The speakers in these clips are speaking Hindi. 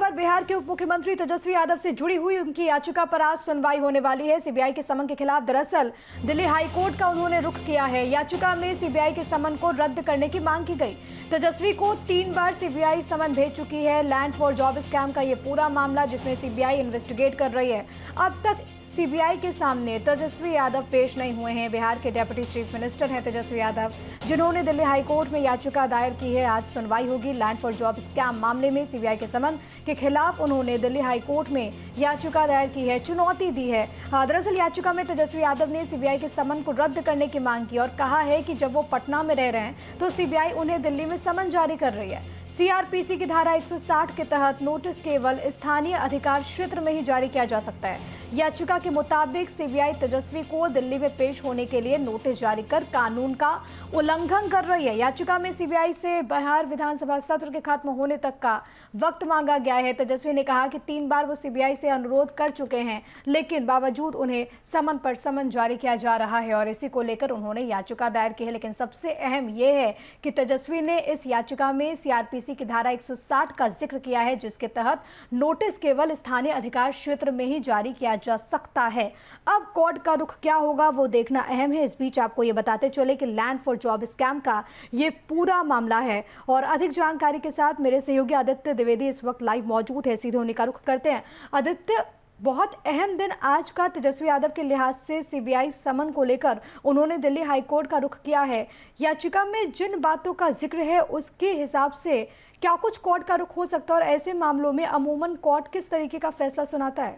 पर बिहार के उप मुख्यमंत्री तेजस्वी यादव से जुड़ी हुई उनकी याचिका पर आज सुनवाई होने वाली है। सीबीआई के समन के खिलाफ दरअसल दिल्ली हाईकोर्ट का उन्होंने रुख किया है। याचिका में सीबीआई के समन को रद्द करने की मांग की गई। तेजस्वी को 3 बार सीबीआई समन भेज चुकी है। लैंड फॉर जॉब स्कैम का ये पूरा मामला जिसमें सीबीआई इन्वेस्टिगेट कर रही है। अब तक सीबीआई के सामने तेजस्वी यादव पेश नहीं हुए हैं। बिहार के डेप्यूटी चीफ मिनिस्टर हैं तेजस्वी यादव, जिन्होंने दिल्ली हाईकोर्ट में याचिका दायर की है। आज सुनवाई होगी। लैंड फॉर जॉब स्कैम मामले में सीबीआई के समन के खिलाफ उन्होंने दिल्ली हाईकोर्ट में याचिका दायर की है, चुनौती दी है। दरअसल याचिका में तेजस्वी यादव ने सीबीआई के समन को रद्द करने की मांग की और कहा है कि जब वो पटना में रह रहे हैं तो सीबीआई उन्हें दिल्ली में समन जारी कर रही है। सीआरपीसी की धारा 160 के तहत नोटिस केवल स्थानीय अधिकार क्षेत्र में ही जारी किया जा सकता है। याचिका के मुताबिक सीबीआई तेजस्वी को दिल्ली में पेश होने के लिए नोटिस जारी कर कानून का उल्लंघन कर रही है। याचिका में सीबीआई से बिहार विधानसभा सत्र के खत्म होने तक का वक्त मांगा गया है। तेजस्वी ने कहा कि 3 बार वो सीबीआई से अनुरोध कर चुके हैं, लेकिन बावजूद उन्हें समन पर समन जारी किया जा रहा है और इसी को लेकर उन्होंने याचिका दायर की है। लेकिन सबसे अहम यह है कि तेजस्वी ने इस याचिका में सीआरपीसी की धारा 160 का जिक्र किया है, जिसके तहत नोटिस केवल स्थानीय अधिकार क्षेत्र में ही जारी किया जा सकता है। अब कोर्ट का रुख क्या होगा वो देखना अहम है। इस बीच आपको ये बताते चले कि लैंड फॉर जॉब स्कैम का ये पूरा मामला है और अधिक जानकारी के साथ मेरे सहयोगी आदित्य द्विवेदी इस वक्त लाइव मौजूद है। सीधे उन्हीं का रुख करते हैं। आदित्य, बहुत अहम दिन आज का तेजस्वी यादव के लिहाज से सीबीआई समन को लेकर उन्होंने दिल्ली हाईकोर्ट का रुख किया है। याचिका में जिन बातों का जिक्र है उसके हिसाब से क्या कुछ कोर्ट का रुख हो सकता है और ऐसे मामलों में अमूमन कोर्ट किस तरीके का फैसला सुनाता है?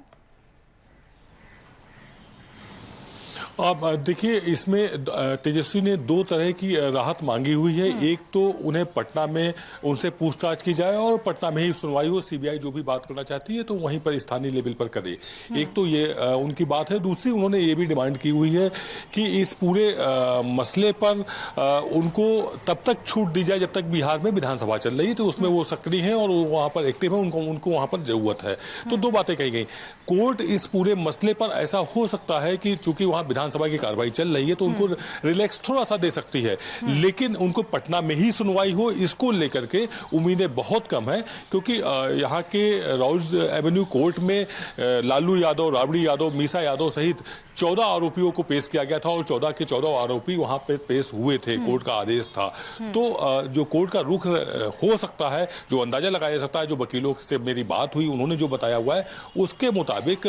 अब देखिए, इसमें तेजस्वी ने 2 तरह की राहत मांगी हुई है। एक तो उन्हें पटना में उनसे पूछताछ की जाए और पटना में ही सुनवाई हो। सीबीआई जो भी बात करना चाहती है तो वहीं पर स्थानीय लेवल पर करे। एक तो ये उनकी बात है। दूसरी, उन्होंने ये भी डिमांड की हुई है कि इस पूरे मसले पर उनको तब तक छूट दी जाए जब तक बिहार में विधानसभा चल रही है, तो उसमें वो सक्रिय हैं और वहाँ पर एक्टिव है, उनको वहाँ पर जरूरत है। तो 2 बातें कही गई। कोर्ट इस पूरे मसले पर ऐसा हो सकता है कि चूंकि वहाँ विधानसभा की कार्रवाई चल रही है तो उनको रिलैक्स थोड़ा सा दे सकती है, लेकिन उनको पटना में ही सुनवाई हो, इसको लेकर के उम्मीदें बहुत कम है। क्योंकि यहाँ के राउज एवेन्यू कोर्ट में लालू यादव, राबड़ी यादव, मीसा यादव सहित 14 आरोपियों को पेश किया गया था और 14 के 14 आरोपी वहां पे पेश हुए थे। कोर्ट का आदेश था। तो जो कोर्ट का रुख हो सकता है, जो अंदाजा लगाया जा सकता है, जो वकीलों से मेरी बात हुई उन्होंने जो बताया हुआ है उसके मुताबिक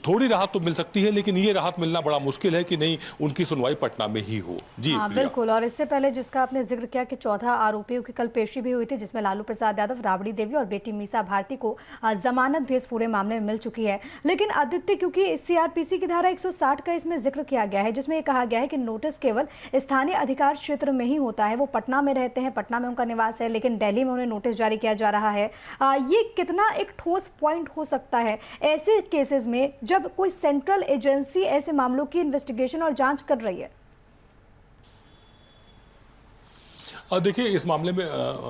थोड़ी राहत तो मिल सकती है, लेकिन ये राहत मिलना बड़ा मुश्किल है कि नहीं उनकी सुनवाई पटना में ही हो। जी बिल्कुल। और इससे पहले जिसका आपने जिक्र किया कि 14 आरोपियों की कल पेशी भी हुई थी, जिसमें लालू प्रसाद यादव, राबड़ी देवी और बेटी मीसा भारती को जमानत भी इस पूरे मामले में मिल चुकी है। लेकिन आदित्य, क्योंकि सीआरपीसी की धारा 160 का इसमें जिक्र किया गया है, जिसमें ये कहा गया है कि नोटिस केवल स्थानीय अधिकार क्षेत्र में ही होता है। वो पटना में रहते हैं, पटना में उनका निवास है, लेकिन दिल्ली में उन्हें नोटिस जारी किया जा रहा है। ये कितना एक ठोस पॉइंट हो सकता है ऐसे केसेस में जब कोई सेंट्रल एजेंसी ऐसे मामलों की इन्वेस्टिगेशन और जांच कर रही है? देखिए, इस मामले में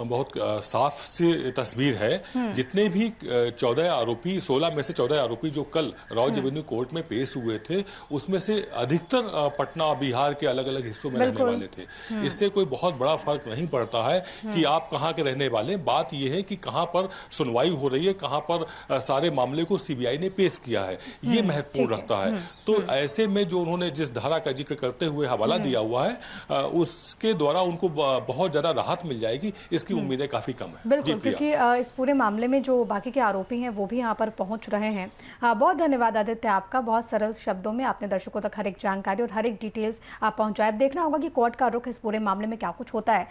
बहुत साफ सी तस्वीर है। जितने भी 14 आरोपी, 16 में से 14 आरोपी जो कल राउज एवेन्यू कोर्ट में पेश हुए थे, उसमें से अधिकतर पटना, बिहार के अलग अलग हिस्सों में रहने वाले थे। इससे कोई बहुत बड़ा फर्क नहीं पड़ता है कि आप कहाँ के रहने वाले। बात यह है कि कहाँ पर सुनवाई हो रही है, कहाँ पर सारे मामले को सीबीआई ने पेश किया है, ये महत्वपूर्ण रखता है। तो ऐसे में जो उन्होंने जिस धारा का जिक्र करते हुए हवाला दिया हुआ है, उसके द्वारा उनको बहुत ज्यादा राहत मिल जाएगी, इसकी उम्मीदें काफी कम है। बिल्कुल, क्योंकि इस पूरे मामले में जो बाकी के आरोपी हैं वो भी यहाँ पर पहुंच रहे हैं। बहुत धन्यवाद आदित्य आपका। बहुत सरल शब्दों में आपने दर्शकों तक हर एक जानकारी और हर एक डिटेल्स आप पहुंचाए। अब देखना होगा कि कोर्ट का रुख इस पूरे मामले में क्या कुछ होता है।